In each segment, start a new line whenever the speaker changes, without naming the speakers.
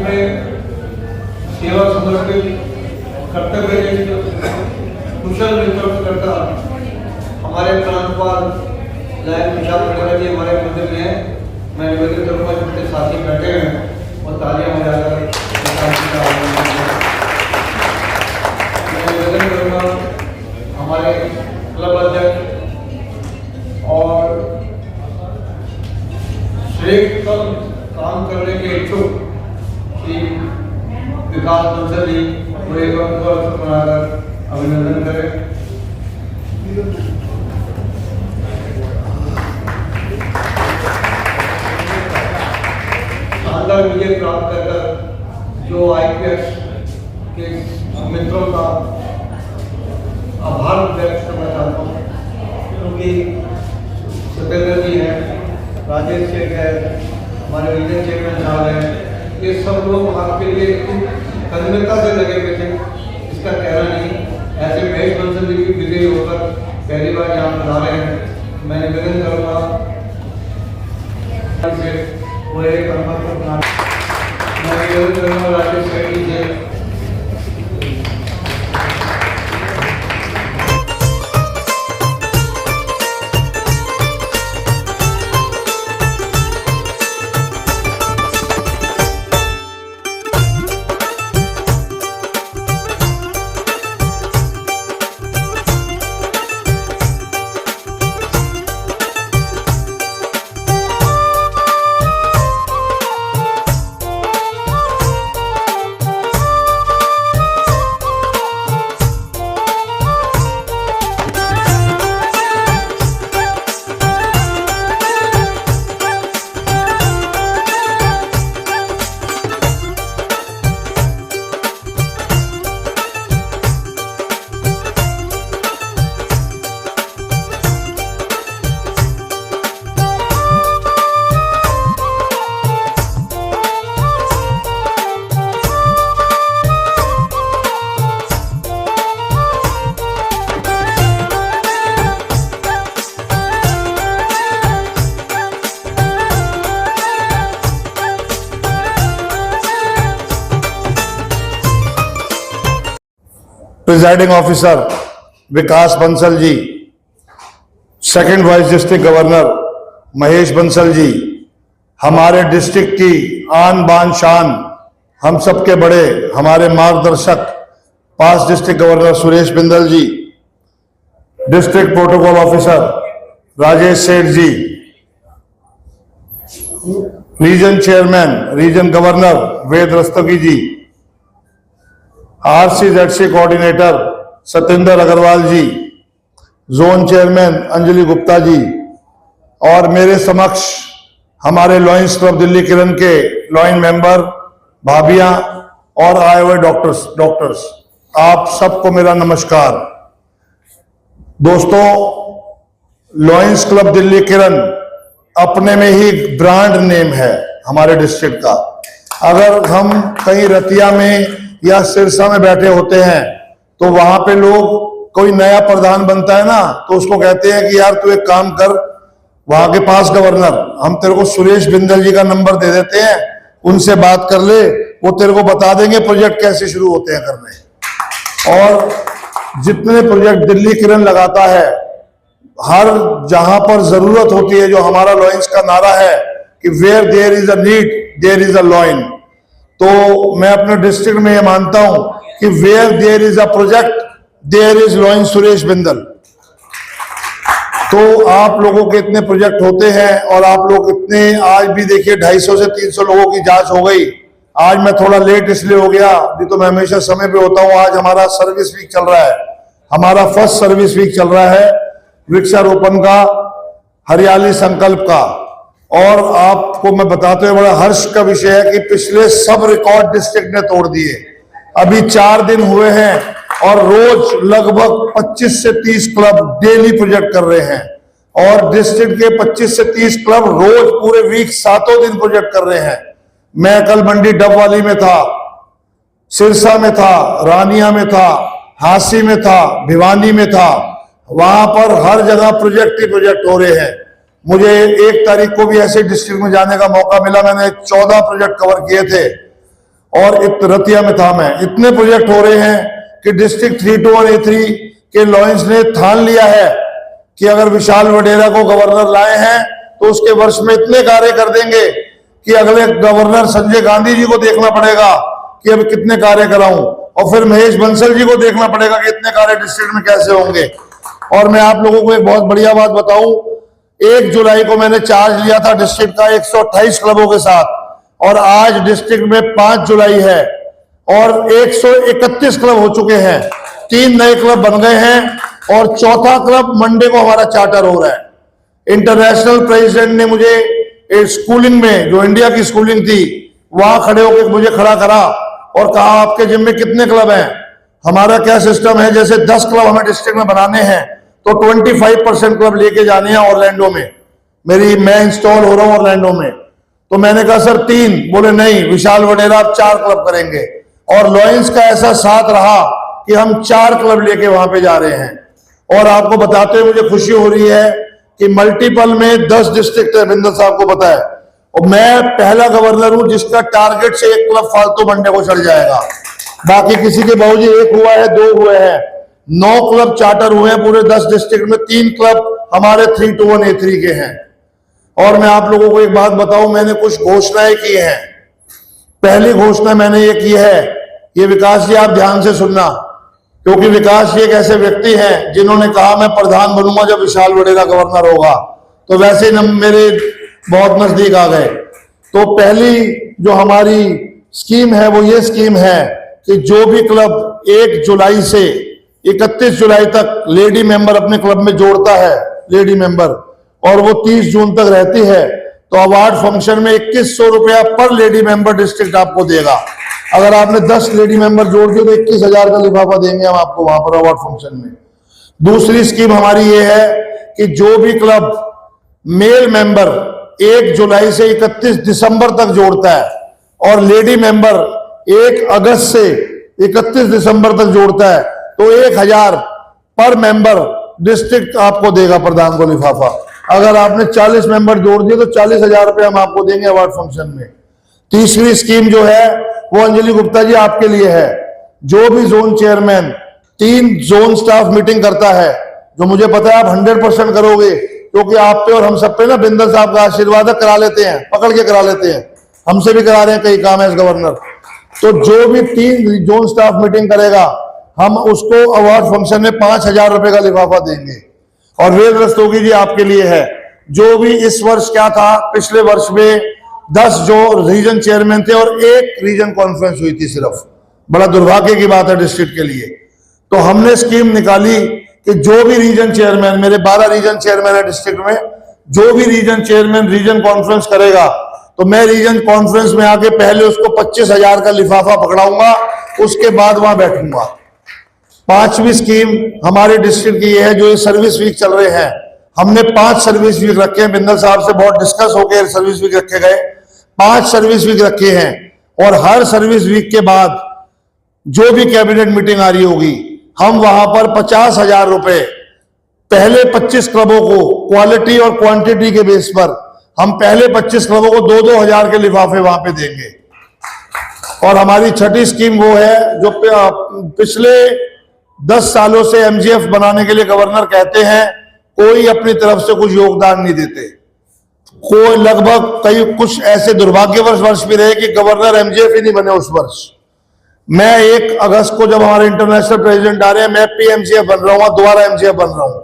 में सेवा समर्पित कर्तव्य कुशल नेतृत्वकर्ता हमारे प्रांतपाल लायक विशाल खड़ेगा जी हमारे मंदिर में है। मैं निवेदन करूँगा जितने साथी बैठे हैं और तालियां बजाकर मैं निवेदन करूँगा हमारे क्लब अध्यक्ष और श्रेष्ठ काम करने के इच्छुक श्री विकास बंसल जी को एक अवसर बनाकर अभिनंदन करें। शानदार विजय प्राप्त कर जो IPS के मित्रों का आभार व्यक्त करना चाहता हूँ, क्योंकि सत्येंद्र जी हैं, राजेश शेख है, हमारे रीजन चेयरमैन साहब हैं, ये सब लोग आपके लिए तन्मयता से लगे हुए थे, इसका कहना नहीं। ऐसे महेश बंसल जी भी विजयी होकर पहली बार यहाँ पधारे हैं। मैं निवेदन करूँगा वो एक मैं निवेदन करूँगा राजेश शेख जी से
presiding officer Vikas Bansal ji, second vice district governor Mahesh Bansal ji, हमारे डिस्ट्रिक्ट की आन बान शान, हम सबके बड़े हमारे मार्गदर्शक पास डिस्ट्रिक्ट गवर्नर सुरेश बिंदल जी, डिस्ट्रिक्ट प्रोटोकॉल ऑफिसर राजेश सेठ जी, रीजन चेयरमैन रीजन गवर्नर वेद रस्तोगी जी, RCZC कोऑर्डिनेटर सत्येंद्र अग्रवाल जी, जोन चेयरमैन अंजलि गुप्ता जी और मेरे समक्ष हमारे लॉयंस क्लब दिल्ली किरण के लॉइन मेंबर भाभियां और आए हुए डॉक्टर्स आप सबको मेरा नमस्कार। दोस्तों, लॉयंस क्लब दिल्ली किरण अपने में ही ब्रांड नेम है हमारे डिस्ट्रिक्ट का। अगर हम कहीं रतिया में या सिरसा में बैठे होते हैं तो वहां पे लोग कोई नया प्रधान बनता है ना, तो उसको कहते हैं कि यार तू एक काम कर, वहां के पास गवर्नर हम तेरे को सुरेश बिंदल जी का नंबर दे देते हैं, उनसे बात कर ले, वो तेरे को बता देंगे प्रोजेक्ट कैसे शुरू होते हैं करने। और जितने प्रोजेक्ट दिल्ली किरण लगाता है, हर जहां पर जरूरत होती है, जो हमारा लॉयंस का नारा है कि where there is a need there is a lion, तो मैं अपने डिस्ट्रिक्ट में ये मानता हूं कि where there is a project there is lion Suresh Bindal. तो आप लोगों के इतने प्रोजेक्ट होते हैं और आप लोग इतने, आज भी देखिए 250 से 300 लोगों की जांच हो गई। आज मैं थोड़ा लेट इसलिए हो गया, नहीं तो मैं हमेशा समय पे होता हूं। आज हमारा सर्विस वीक चल रहा है, हमारा फर्स्ट सर्विस वीक चल रहा है वृक्षारोपण का, हरियाली संकल्प का। और आपको मैं बताते हुए बड़ा हर्ष का विषय है कि पिछले सब रिकॉर्ड डिस्ट्रिक्ट ने तोड़ दिए। अभी 4 दिन हुए हैं और रोज लगभग 25 से 30 क्लब डेली प्रोजेक्ट कर रहे हैं, और डिस्ट्रिक्ट के 25 से 30 क्लब रोज पूरे वीक 7 दिन प्रोजेक्ट कर रहे हैं। मैं कल मंडी डबवाली में था, सिरसा में था, रानिया में था, हांसी में था, भिवानी में था। वहां पर हर जगह प्रोजेक्ट ही प्रोजेक्ट हो रहे हैं। मुझे 1 तारीख को भी ऐसे डिस्ट्रिक्ट में जाने का मौका मिला, मैंने 14 प्रोजेक्ट कवर किए थे। और रतिया में था मैं। इतने प्रोजेक्ट हो रहे हैं कि डिस्ट्रिक्ट 321A3 के लॉयंस ने ठान लिया है कि अगर विशाल वडेरा को गवर्नर लाए हैं तो उसके वर्ष में इतने कार्य कर देंगे कि अगले गवर्नर संजय गांधी जी को देखना पड़ेगा कि अब कितने कार्य कराऊं, और फिर महेश बंसल जी को देखना पड़ेगा कि इतने कार्य डिस्ट्रिक्ट में कैसे होंगे। और मैं आप लोगों को एक बहुत बढ़िया बात बताऊं, 1 जुलाई को मैंने चार्ज लिया था डिस्ट्रिक्ट का 128 क्लबों के साथ, और आज डिस्ट्रिक्ट में 5 जुलाई है और 131 क्लब हो चुके हैं, 3 नए क्लब बन गए हैं और 4था क्लब मंडे को हमारा चार्टर हो रहा है। इंटरनेशनल प्रेसिडेंट ने मुझे स्कूलिंग में, जो इंडिया की स्कूलिंग थी, वहां खड़े होकर मुझे खड़ा करा और कहा आपके जिम में कितने क्लब हैं। हमारा क्या सिस्टम है, जैसे 10 क्लब हमें डिस्ट्रिक्ट में बनाने हैं तो 25% क्लब लेके जाने हैं ऑरलैंडो में। मैं इंस्टॉल हो रहा हूं ऑरलैंडो में, तो मैंने कहा सर 3, बोले नहीं विशाल वडेरा आप 4 क्लब करेंगे। और लॉयंस का ऐसा साथ रहा कि हम 4 क्लब लेके वहां पे जा रहे हैं। और आपको बताते हुए मुझे खुशी हो रही है कि मल्टीपल में 10 डिस्ट्रिक्ट है, बिंदल साहब को पता है, और मैं पहला गवर्नर हूं जिसका टारगेट से 1 क्लब फालतू मंडे को चढ़ जाएगा। बाकी किसी के बावजूद 1 हुआ है, 2 हुए हैं, 9 क्लब चार्टर हुए हैं पूरे 10 डिस्ट्रिक्ट में, 3 क्लब हमारे 321A3 के हैं। और मैं आप लोगों को एक बात बताऊं, मैंने कुछ घोषणाएं की हैं। पहली घोषणा मैंने ये की है, ये विकास जी आप ध्यान से सुनना, क्योंकि विकास जी एक ऐसे व्यक्ति हैं जिन्होंने कहा मैं प्रधान बनूंगा जब विशाल वडेरा गवर्नर होगा, तो वैसे ही मेरे बहुत नजदीक आ गए। तो पहली जो हमारी स्कीम है वो ये स्कीम है कि जो भी क्लब 1 जुलाई से 31 जुलाई तक लेडी मेंबर अपने क्लब में जोड़ता है, लेडी मेंबर, और वो 30 जून तक रहती है, तो अवार्ड फंक्शन में 2100 रुपया पर लेडी मेंबर डिस्ट्रिक्ट आपको देगा। अगर आपने 10 लेडी मेंबर जोड़ दिए तो 21,000 का लिफाफा देंगे हम आपको वहां पर अवार्ड फंक्शन में। दूसरी स्कीम हमारी ये है कि जो भी क्लब मेल मेंबर 1 जुलाई से 31 दिसंबर तक जोड़ता है और लेडी मेंबर 1 अगस्त से 31 दिसंबर तक जोड़ता है, तो 1000 पर मेंबर डिस्ट्रिक्ट आपको देगा प्रधान को लिफाफा। अगर आपने 40 मेंबर जोड़ दिए तो 40,000 रुपए हम आपको देंगे अवार्ड फंक्शन में। तीसरी स्कीम जो है वो अंजलि गुप्ता जी आपके लिए है। जो भी zone chairman 3 zone staff meeting करता है, जो मुझे पता है आप 100% करोगे, क्योंकि आप पे और हम सब पे ना बिंदल साहब का आशीर्वाद करा लेते हैं, पकड़ के करा लेते हैं, हमसे भी करा रहे हैं कई काम एज गवर्नर। तो जो भी 3 जोन स्टाफ मीटिंग करेगा हम उसको अवार्ड फंक्शन में 5,000 रुपए का लिफाफा देंगे। और वेद रस्तोगी जी आपके लिए है। जो भी इस वर्ष क्या था, पिछले वर्ष में 10 जो रीजन चेयरमैन थे और 1 रीजन कॉन्फ्रेंस हुई थी सिर्फ, बड़ा दुर्भाग्य की बात है डिस्ट्रिक्ट के लिए। तो हमने स्कीम निकाली कि जो भी रीजन चेयरमैन, मेरे 12 रीजन चेयरमैन है डिस्ट्रिक्ट में, जो भी रीजन चेयरमैन रीजन कॉन्फ्रेंस करेगा तो मैं रीजन कॉन्फ्रेंस में आके पहले उसको 25,000 का लिफाफा पकड़ाऊंगा, उसके बाद वहां बैठूंगा। 5वीं स्कीम हमारे डिस्ट्रिक्ट की है, जो ये सर्विस वीक चल रहे हैं, हमने 5 सर्विस वीक रखे हैं। बिंदल साहब से बहुत डिस्कस हो गए, सर्विस वीक रखे गए, 5 सर्विस वीक रखे हैं। और हर सर्विस वीक के बाद जो भी कैबिनेट मीटिंग आ रही होगी, हम वहां पर 50,000 रुपए पहले 25 क्लबों को क्वालिटी और क्वांटिटी के बेस पर हम पहले 25 क्लबों को 2-2 हजार के लिफाफे वहां पे देंगे। और हमारी 6ठी स्कीम वो है जो पिछले 10 सालों से एमजीएफ बनाने के लिए गवर्नर कहते हैं, कोई अपनी तरफ से कुछ योगदान नहीं देते। कोई लगभग कई कुछ ऐसे दुर्भाग्यवश वर्ष भी रहे कि गवर्नर एमजीएफ ही नहीं बने उस वर्ष। मैं 1 अगस्त को जब हमारे इंटरनेशनल प्रेसिडेंट आ रहे हैं, मैं पीएमजीएफ बन रहा हूं, दोबारा एमजीएफ बन रहा हूं।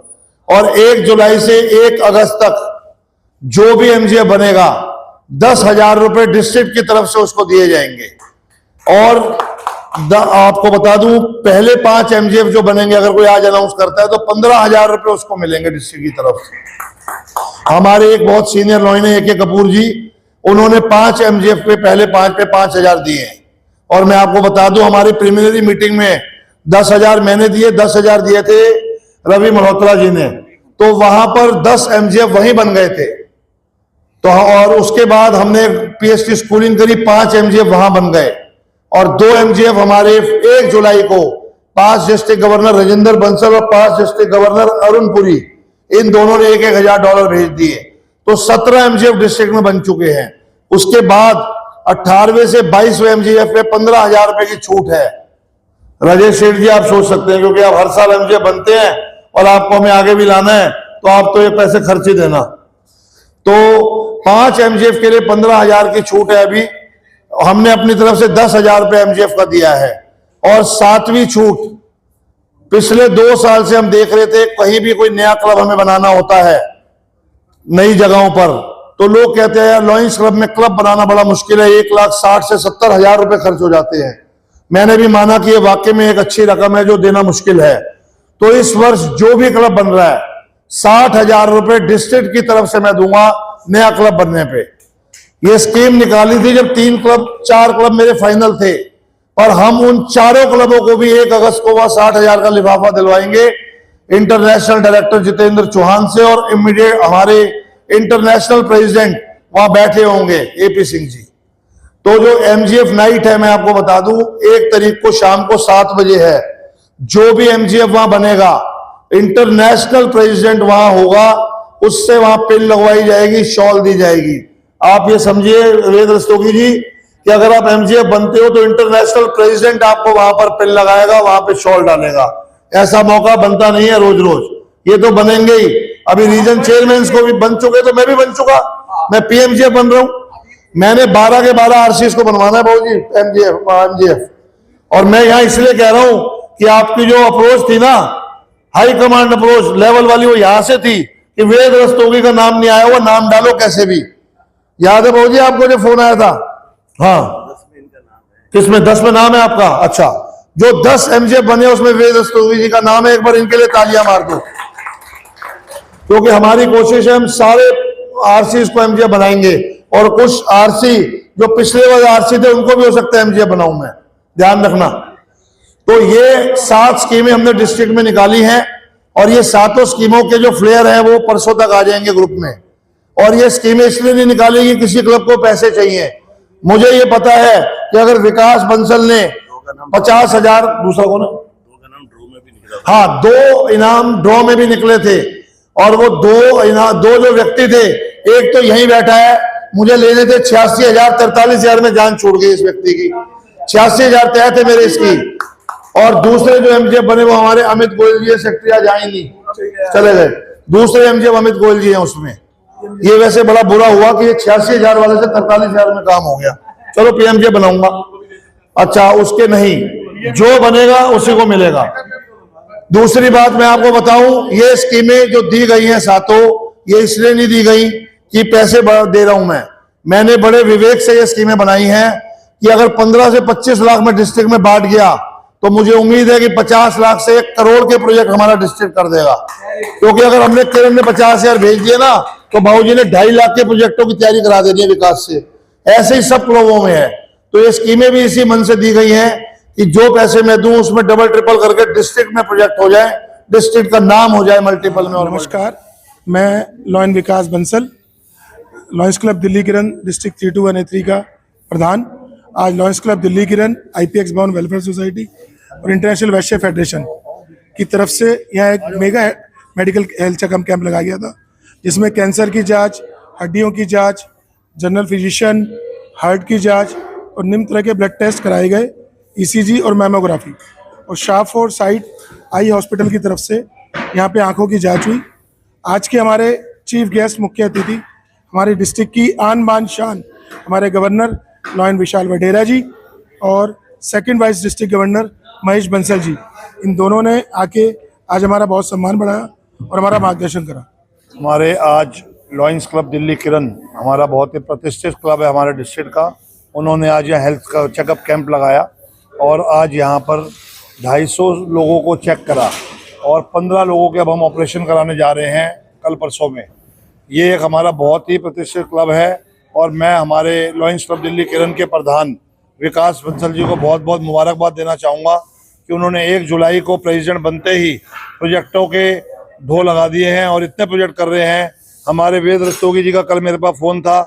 और 1 जुलाई से 1 अगस्त तक जो भी एमजीएफ बनेगा 10,000 रुपए डिस्ट्रिक्ट की तरफ से उसको दिए जाएंगे। और आपको बता दूं, पहले 5 एमजीएफ जो बनेंगे, अगर कोई आज अनाउंस करता है तो 15,000 रुपए उसको मिलेंगे डिस्ट्रिक्ट की तरफ से। हमारे एक बहुत सीनियर लॉयर है AK कपूर जी, उन्होंने 5 एमजीएफ पे पहले 5 पे 5,000 दिए हैं। और मैं आपको बता दूं, हमारी प्रीलिमिनरी मीटिंग में 10,000 मैंने दिए, 10,000 दिए थे रवि मल्होत्रा जी ने, तो वहां पर 10 एमजीएफ वहीं बन गए थे। तो और उसके बाद हमने पीएचडी स्कूलिंग करी, 5 एमजीएफ वहां बन गए। और 2 एमजीएफ हमारे 1 जुलाई को 5 डिस्ट्रिक्ट गवर्नर राजेंद्र बंसल और 5 डिस्ट्रिक्ट गवर्नर अरुण पुरी, इन दोनों ने $1,000 भेज दिए। तो 17 एमजीएफ डिस्ट्रिक्ट में बन चुके हैं। उसके बाद 18वें से 22वें एमजीएफ पे 15,000 रुपए की छूट है। राजेश सेठ जी, आप सोच सकते हैं, क्योंकि आप हर साल एमजीएफ बनते हैं और आपको हमें आगे भी लाना है, तो आप तो ये पैसे खर्च ही देना। तो 5 एमजीएफ के लिए 15,000 की छूट है। अभी हमने अपनी तरफ से 10,000 रुपए एमजीएफ का दिया है। और 7वीं छूट, पिछले 2 साल से हम देख रहे थे, कहीं भी कोई नया क्लब हमें बनाना होता है नई जगहों पर, तो लोग कहते हैं यार लॉयंस क्लब में क्लब बनाना बड़ा मुश्किल है, 1,60,000 से 70,000 रुपए खर्च हो जाते हैं। मैंने भी माना कि ये वाकई में एक अच्छी रकम है जो देना मुश्किल है। तो इस वर्ष जो भी क्लब बन रहा है 60,000 रुपए डिस्ट्रिक्ट की तरफ से मैं दूंगा नया क्लब बनने पे। ये स्कीम निकाली थी जब 4 क्लब मेरे फाइनल थे, और हम उन चारों क्लबों को भी 1 अगस्त को वह 60,000 का लिफाफा दिलवाएंगे इंटरनेशनल डायरेक्टर जितेंद्र चौहान से, और इमीडिएट हमारे इंटरनेशनल प्रेसिडेंट वहां बैठे होंगे एपी सिंह जी। तो जो एमजीएफ नाइट है, मैं आपको बता दूं, 1 तारीख को शाम को 7 बजे है। जो भी एमजीएफ वहां बनेगा, इंटरनेशनल प्रेसिडेंट वहां होगा, उससे वहां पिन लगवाई जाएगी, शॉल दी जाएगी। आप ये समझिए वेद रस्तोगी जी कि अगर आप एमजीएफ बनते हो तो इंटरनेशनल प्रेसिडेंट आपको वहां पर पिन लगाएगा, वहां पे शॉल डालेगा। ऐसा मौका बनता नहीं है रोज रोज, ये तो बनेंगे ही। अभी रीजन चेयरमैन को भी बन चुके, तो मैं भी बन चुका, मैं पीएमजीएफ बन रहा हूं। मैंने 12 के 12 आरसीएस को बनवाना है बाबू जी, एमजीएफ। और मैं यहां इसलिए कह रहा हूं कि आपकी जो अप्रोच थी ना, हाई कमांड अप्रोच लेवल वाली, वो यहां से थी कि वेद रस्तोगी का नाम नहीं आया, वो नाम डालो कैसे भी। याद है बाबू जी आपको जो फोन आया था? हाँ, किसमें 10 में नाम है आपका? अच्छा, जो 10 एमजीएफ बने उसमें वेद रस्तोगी जी का नाम है। एक बार इनके लिए तालियां मार दो, क्योंकि हमारी कोशिश है हम सारे आरसी को एमजीएफ बनाएंगे, और कुछ आरसी जो पिछले वाले आरसी थे उनको भी हो सकता है एमजीएफ बनाऊं मैं, ध्यान रखना। तो ये 7 स्कीमें हमने डिस्ट्रिक्ट में निकाली हैं, और ये 7 स्कीमों के जो फ्लेयर हैं वो परसों तक आ जाएंगे ग्रुप में। और ये स्कीमें इसलिए नहीं निकाली कि किसी क्लब को पैसे चाहिए। मुझे ये पता है कि अगर विकास बंसल ने 50,000, दूसरा कौन है? हाँ, 2 इनाम ड्रॉ में भी निकले थे, और वो 2 जो व्यक्ति थे, एक तो यहीं बैठा है, मुझे लेने थे 86,000, 43,000 में जान छूट गई इस व्यक्ति की। 86,000 तय थे मेरे इसकी। और दूसरे जो एमजीएफ बने वो हमारे अमित गोयल जी, सेक्रेटरी आज आए नहीं, चले गए। दूसरे एमजीएफ अमित गोयल जी हैं उसमें। ये वैसे बड़ा बुरा हुआ कि ये 86,000 वाले से 43,000 में काम हो गया। चलो पीएमजीएफ बनाऊंगा। अच्छा, उसके नहीं, जो बनेगा उसी को मिलेगा। दूसरी बात मैं आपको बताऊं, ये स्कीमें जो दी गई हैं 7, ये इसलिए नहीं दी गई कि पैसे दे रहा हूं मैंने बड़े विवेक से ये स्कीमें बनाई हैं कि अगर 15 से 25 लाख में डिस्ट्रिक्ट में बांट गया, तो मुझे उम्मीद है कि 50 लाख से 1 करोड़ के प्रोजेक्ट हमारा डिस्ट्रिक्ट कर देगा। क्योंकि अगर हमने किरण ने 50,000 भेज दिए ना, तो बाबूजी ने 2.5 लाख के प्रोजेक्टों की तैयारी करा देनी है विकास से। ऐसे ही सब क्लबों में है। तो ये स्कीमें भी इसी मन से दी गई हैं कि जो पैसे मैं दूं उसमें डबल ट्रिपल करके डिस्ट्रिक्ट में प्रोजेक्ट हो जाए, डिस्ट्रिक्ट का नाम हो जाए मल्टीपल में। और
नमस्कार, मैं लॉयन विकास बंसल, लॉयंस क्लब दिल्ली किरण डिस्ट्रिक्ट 321A3 का प्रधान। आज लॉयंस क्लब दिल्ली किरण, IPX भवन वेलफेयर सोसाइटी और इंटरनेशनल वैश्य फेडरेशन की तरफ से यहाँ एक mega medical health checkup camp लगाया गया था, जिसमें कैंसर की जांच, हड्डियों की जांच, जनरल फिजिशियन, हार्ट की जांच और निम्न तरह के ब्लड टेस्ट कराए गए, ECG और मैमोग्राफी। और शाहपुर साइड आई हॉस्पिटल की तरफ से यहाँ पे आंखों की जांच हुई। आज के हमारे चीफ गेस्ट मुख्य अतिथि हमारे डिस्ट्रिक्ट की आन बान शान हमारे गवर्नर लॉयन विशाल वडेरा जी और second vice district governor Mahesh Bansal ji, इन दोनों ने आके आज हमारा बहुत सम्मान बढ़ाया और हमारा मार्गदर्शन करा।
हमारे आज लॉयंस क्लब दिल्ली किरण, हमारा बहुत ही प्रतिष्ठित क्लब है हमारे डिस्ट्रिक्ट का, उन्होंने आज यहाँ हेल्थ का चेकअप कैंप लगाया और आज यहाँ पर 250 लोगों को चेक करा और 15 लोगों के अब हम ऑपरेशन कराने जा रहे हैं कल परसों में। ये एक हमारा बहुत ही प्रतिष्ठित क्लब है और मैं हमारे लॉयंस क्लब दिल्ली किरण के प्रधान विकास बंसल जी को बहुत बहुत मुबारकबाद देना चाहूँगा कि उन्होंने 1 जुलाई को प्रेसिडेंट बनते ही प्रोजेक्टों के ढो लगा दिए हैं और इतने प्रोजेक्ट कर रहे हैं। हमारे वेद रस्तोगी जी का कल मेरे पास फ़ोन था,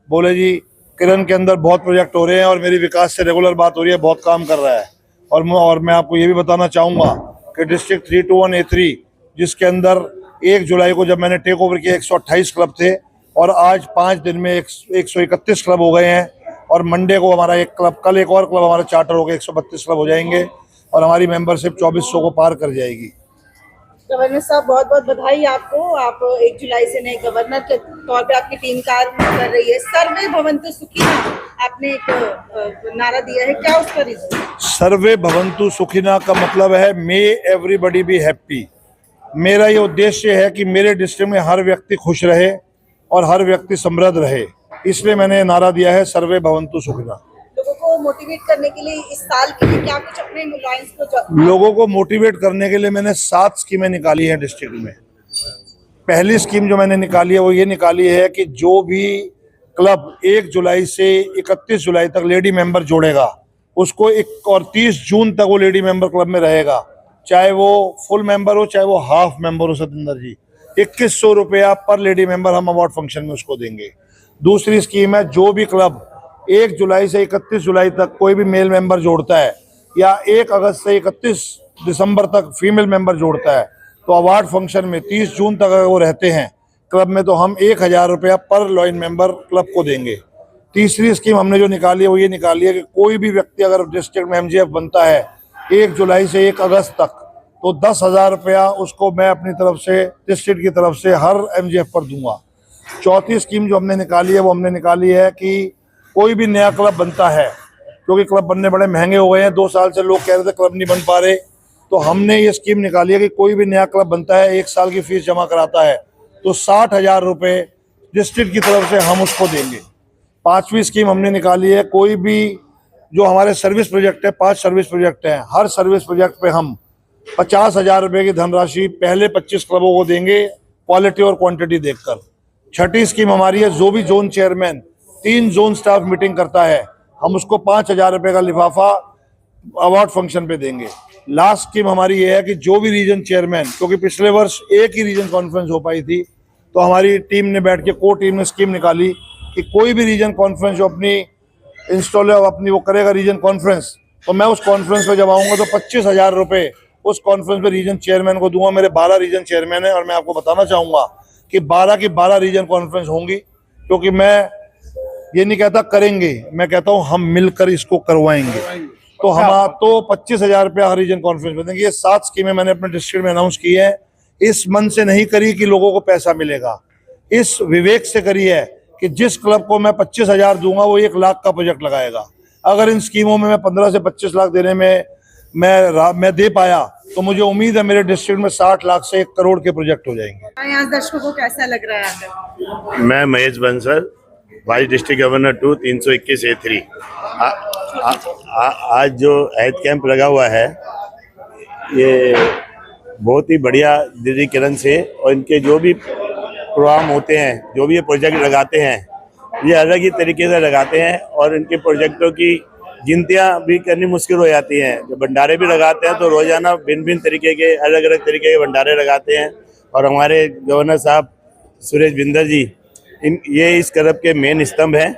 बोले जी किरण के अंदर बहुत प्रोजेक्ट हो रहे हैं और मेरी विकास से रेगुलर बात हो रही है, बहुत काम कर रहा है। और मैं आपको ये भी बताना चाहूँगा कि डिस्ट्रिक्ट 321A3 जिसके अंदर 1 जुलाई को जब मैंने टेक ओवर किया 128 क्लब थे और आज 5 दिन में 131 क्लब हो गए हैं। और मंडे को हमारा एक क्लब, कल एक और क्लब हमारा चार्टर हो गया, 132 क्लब हो जाएंगे और हमारी मेंबरशिप 2400 को पार कर जाएगी।
गवर्नर साहब बहुत बहुत बधाई आपको। आप 1 जुलाई से नए गवर्नर के तौर पे आपकी टीम कार्य कर रही है। सर्वे भवन्तु सुखिनः आपने एक नारा दिया है, क्या उसका रीजन?
सर्वे भवन्तु सुखिनः का मतलब है मे एवरीबॉडी बी हैप्पी। मेरा ये उद्देश्य है कि मेरे डिस्ट्रिक्ट में हर व्यक्ति खुश रहे और हर व्यक्ति समृद्ध रहे, इसलिए मैंने नारा दिया है सर्वे भवन्तु सुखिनः।
लोगों को मोटिवेट करने के लिए इस साल के लिए क्या कुछ अपने लॉयंस को
लोगों को मोटिवेट करने के लिए मैंने 7 स्कीमें निकाली हैं डिस्ट्रिक्ट में। पहली स्कीम जो मैंने निकाली है वो ये निकाली है कि जो भी क्लब 1 जुलाई से 31 जुलाई तक लेडी मेंबर जोड़ेगा उसको 31 जून तक वो लेडी मेंबर क्लब में रहेगा, चाहे वो फुल मेंबर हो चाहे वो हाफ मेंबर हो। सतिंदर जी, 2100 रुपया पर लेडी मेंबर हम अवार्ड फंक्शन में उसको देंगे। दूसरी स्कीम है, जो भी क्लब 1 जुलाई से 31 जुलाई तक कोई भी मेल मेंबर जोड़ता है या 1 अगस्त से 31 दिसंबर तक फीमेल मेंबर जोड़ता है तो अवार्ड फंक्शन में 30 जून तक अगर वो रहते हैं क्लब में तो हम 1000 रुपया पर लॉइन मेंबर क्लब को देंगे। तीसरी स्कीम हमने जो निकाली है वो ये निकाली है कि कोई भी व्यक्ति अगर डिस्ट्रिक्ट में एमजीएफ बनता है 1 जुलाई से 1 अगस्त तक तो 10,000 रुपया उसको मैं अपनी तरफ से डिस्ट्रिक्ट की तरफ से हर एमजीएफ पर दूंगा। चौथी स्कीम जो हमने निकाली है वो हमने निकाली है कि कोई भी नया क्लब बनता है, क्योंकि क्लब बनने बड़े महंगे हो गए हैं, 2 साल से लोग कह रहे थे क्लब नहीं बन पा रहे, तो हमने ये स्कीम निकाली है कि कोई भी नया क्लब बनता है 1 साल की फीस जमा कराता है तो 60,000 रुपये डिस्ट्रिक्ट की तरफ से हम उसको देंगे। 5वीं स्कीम हमने निकाली है, कोई भी जो हमारे सर्विस प्रोजेक्ट है, 5 सर्विस प्रोजेक्ट हैं, हर सर्विस प्रोजेक्ट पे हम 50,000 रुपये की धनराशि पहले 25 क्लबों को देंगे क्वालिटी और क्वांटिटी देखकर। 6ठी स्कीम हमारी है, जो भी zone chairman 3 zone staff meeting करता है हम उसको 5,000 रुपये का लिफाफा अवार्ड फंक्शन पे देंगे। लास्ट स्कीम हमारी ये है कि जो भी रीजन चेयरमैन, क्योंकि पिछले वर्ष एक ही रीजन कॉन्फ्रेंस हो पाई थी तो हमारी टीम ने बैठ के को टीम ने स्कीम निकाली कि कोई भी रीजन कॉन्फ्रेंस जो अपनी इंस्टॉल अपनी वो करेगा रीजन कॉन्फ्रेंस, तो मैं उस कॉन्फ्रेंस पे जब आऊँगा तो 25,000 रुपये उस कॉन्फ्रेंस में रीजन चेयरमैन को दूंगा। मेरे 12 रीजन चेयरमैन है और मैं आपको बताना चाहूँगा कि 12 की 12 रीजन कॉन्फ्रेंस होंगी, क्योंकि मैं ये नहीं कहता करेंगे, मैं कहता हूँ हम मिलकर इसको करवाएंगे। तो हम तो 25,000 रुपया हर रीजन कॉन्फ्रेंस में देंगे। ये 7 स्कीमें मैंने अपने डिस्ट्रिक्ट में अनाउंस की है। इस मन से नहीं करी कि लोगों को पैसा मिलेगा, इस विवेक से करी है कि जिस क्लब को मैं 25,000 दूंगा वो 1 लाख का प्रोजेक्ट लगाएगा। अगर इन स्कीमों में मैं 15 से 25 लाख देने में मैं दे पाया तो मुझे उम्मीद है मेरे डिस्ट्रिक्ट में 60 लाख से 1 करोड़ के प्रोजेक्ट हो जाएंगे।
यहाँ दर्शकों को कैसा लग रहा है आकर?
मैं Mahesh Bansal, vice district governor 2 321A3। आज जो हेल्थ कैंप लगा हुआ है ये बहुत ही बढ़िया दीदी किरण से, और इनके जो भी प्रोग्राम होते हैं, जो भी ये प्रोजेक्ट लगाते हैं, ये अलग ही तरीके से लगाते हैं और इनके प्रोजेक्टों की गिनतियाँ भी करनी मुश्किल हो जाती हैं। जब भंडारे भी लगाते हैं तो रोजाना भिन्न भिन्न तरीके के अलग अलग तरीके के भंडारे लगाते हैं। और हमारे गवर्नर साहब सुरेश बिंदर जी ये इस क्लब के मेन स्तंभ हैं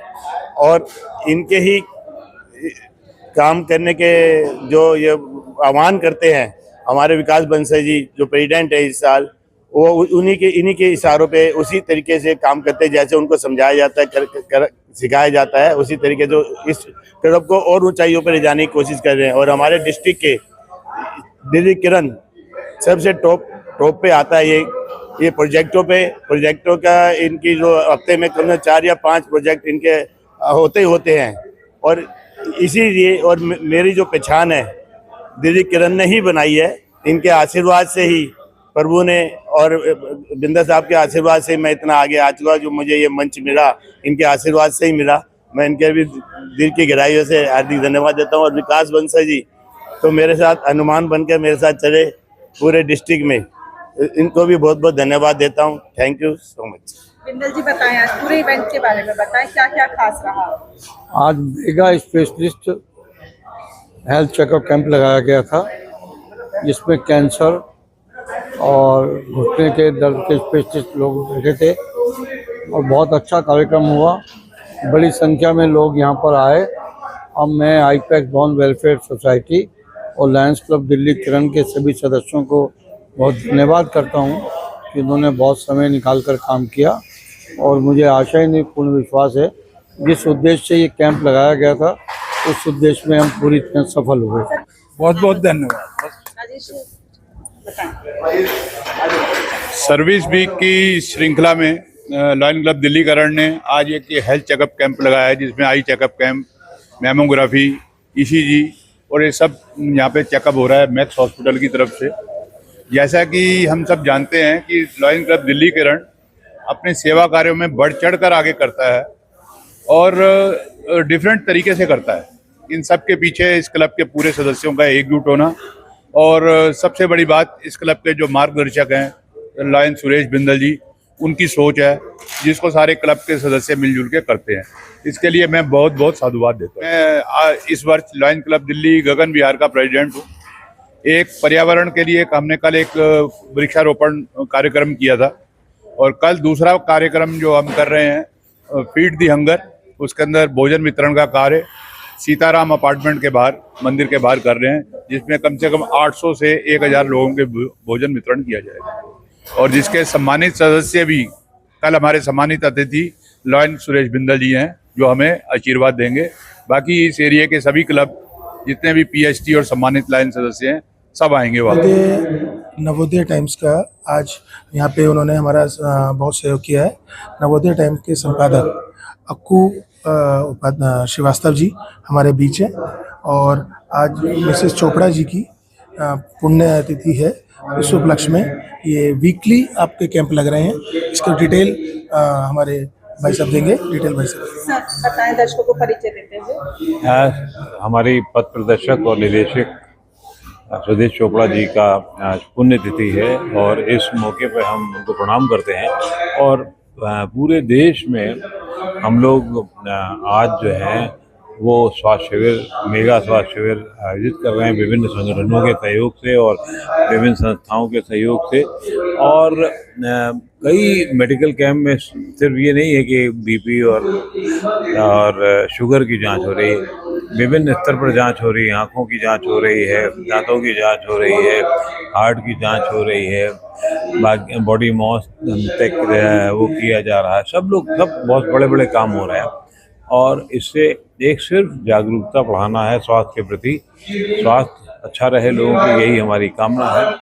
और इनके ही काम करने के जो ये आह्वान करते हैं हमारे विकास बंसल जी जो प्रेसिडेंट है इस साल, वो इन्हीं के इशारों पे उसी तरीके से काम करते हैं जैसे उनको समझाया जाता है, सिखाया जाता है, उसी तरीके से इस क्लब को और ऊंचाइयों पर ले जाने की कोशिश कर रहे हैं। और हमारे डिस्ट्रिक्ट के दीदी किरण सबसे टॉप पे आता है ये प्रोजेक्टों का इनकी जो हफ्ते में कम से 4 या 5 प्रोजेक्ट इनके होते हैं। और इसीलिए और मेरी जो पहचान है दीदी किरण ने ही बनाई है, इनके आशीर्वाद से ही प्रभु ने और बिंदर साहब के आशीर्वाद से मैं इतना आगे आ चुका। जो मुझे ये मंच मिला इनके आशीर्वाद से ही मिला। मैं इनके भी दिल की गहराइयों से हार्दिक धन्यवाद देता हूँ। और विकास बंसल जी तो मेरे साथ हनुमान बनकर मेरे साथ चले पूरे डिस्ट्रिक्ट में, इनको भी बहुत बहुत धन्यवाद देता हूँ। Thank you so much.
Bindal ji बताएं आज पूरे इवेंट के बारे में, बताएं क्या क्या खास रहा?
आज mega specialist health checkup camp लगाया गया था जिसमें कैंसर और घुटने के दर्द के स्पेशलिस्ट लोग बैठे थे और बहुत अच्छा कार्यक्रम हुआ। बड़ी संख्या में लोग यहाँ पर आए। अब मैं आईपैक्स भवन वेलफेयर सोसाइटी और लायंस क्लब दिल्ली किरण के सभी सदस्यों को बहुत धन्यवाद करता हूँ कि उन्होंने बहुत समय निकाल कर काम किया और मुझे आशा ही नहीं पूर्ण विश्वास है जिस उद्देश्य से ये कैंप लगाया गया था उस उद्देश्य में हम पूरी तरह सफल हुए।
बहुत बहुत धन्यवाद।
राजेश बताएं।
सर्विस वीक की श्रृंखला में लॉयन क्लब दिल्लीकरण ने आज एक हेल्थ चेकअप कैंप लगाया है, जिसमें eye checkup camp, mammography, ECG और ये सब यहाँ पे चेकअप हो रहा है मैक्स हॉस्पिटल की तरफ से। जैसा कि हम सब जानते हैं कि लॉयन क्लब दिल्लीकरण अपने सेवा कार्यों में बढ़ चढ़ कर आगे करता है और डिफरेंट तरीके से करता है। इन सब के पीछे इस क्लब के पूरे सदस्यों का एकजुट होना और सबसे बड़ी बात, इस क्लब के जो मार्गदर्शक हैं लॉयन सुरेश बिंदल जी, उनकी सोच है जिसको सारे क्लब के सदस्य मिलजुल के करते हैं। इसके लिए मैं बहुत बहुत साधुवाद देता हूँ। मैं इस वर्ष लॉयन क्लब दिल्ली गगन विहार का प्रेसिडेंट हूँ। एक पर्यावरण के लिए हमने कल एक वृक्षारोपण कार्यक्रम किया था और कल दूसरा कार्यक्रम जो हम कर रहे हैं फीड दी हंगर, उसके अंदर भोजन वितरण का कार्य सीताराम अपार्टमेंट के बाहर, मंदिर के बाहर कर रहे हैं, जिसमें कम से कम 800 से 1000 लोगों के भोजन वितरण किया जाएगा और जिसके सम्मानित सदस्य भी कल हमारे सम्मानित अतिथि लॉयन सुरेश बिंदल जी हैं, जो हमें आशीर्वाद देंगे। बाकी इस एरिया के सभी क्लब जितने भी पीएचटी और सम्मानित लॉयन सदस्य हैं सब आएंगे वहाँ।
नवोदय टाइम्स का आज यहाँ पे उन्होंने हमारा बहुत सहयोग किया है। नवोदय टाइम्स के संपादक अक्कू श्रीवास्तव जी हमारे बीच हैं और आज मिसेस चोपड़ा जी की पुण्यतिथि है। इस उपलक्ष्य में ये वीकली आपके कैंप लग रहे हैं। इसका डिटेल हमारे भाई साहब देंगे। डिटेल भाई साहब
सर बताएं दर्शकों को परिचय देते हुए।
हमारी पथ प्रदर्शक और निदेशक सुदेश चोपड़ा जी का आज पुण्यतिथि है और इस मौके पर हम उनको प्रणाम करते हैं। और पूरे देश में हम लोग आज जो है वो स्वास्थ्य शिविर, मेगा स्वास्थ्य शिविर आयोजित कर रहे हैं विभिन्न संगठनों के सहयोग से और विभिन्न संस्थाओं के सहयोग से। और कई मेडिकल कैंप में सिर्फ ये नहीं है कि बीपी और शुगर की जांच हो रही है, विभिन्न स्तर पर जांच हो रही है, आँखों की जांच हो रही है, दांतों की जांच हो रही है, हार्ट की जांच हो रही है, बॉडी मॉस तक वो किया जा रहा है। सब बहुत बड़े बड़े काम हो रहे हैं और इससे एक सिर्फ जागरूकता बढ़ाना है स्वास्थ्य के प्रति। स्वास्थ्य अच्छा रहे लोगों की, यही हमारी कामना है।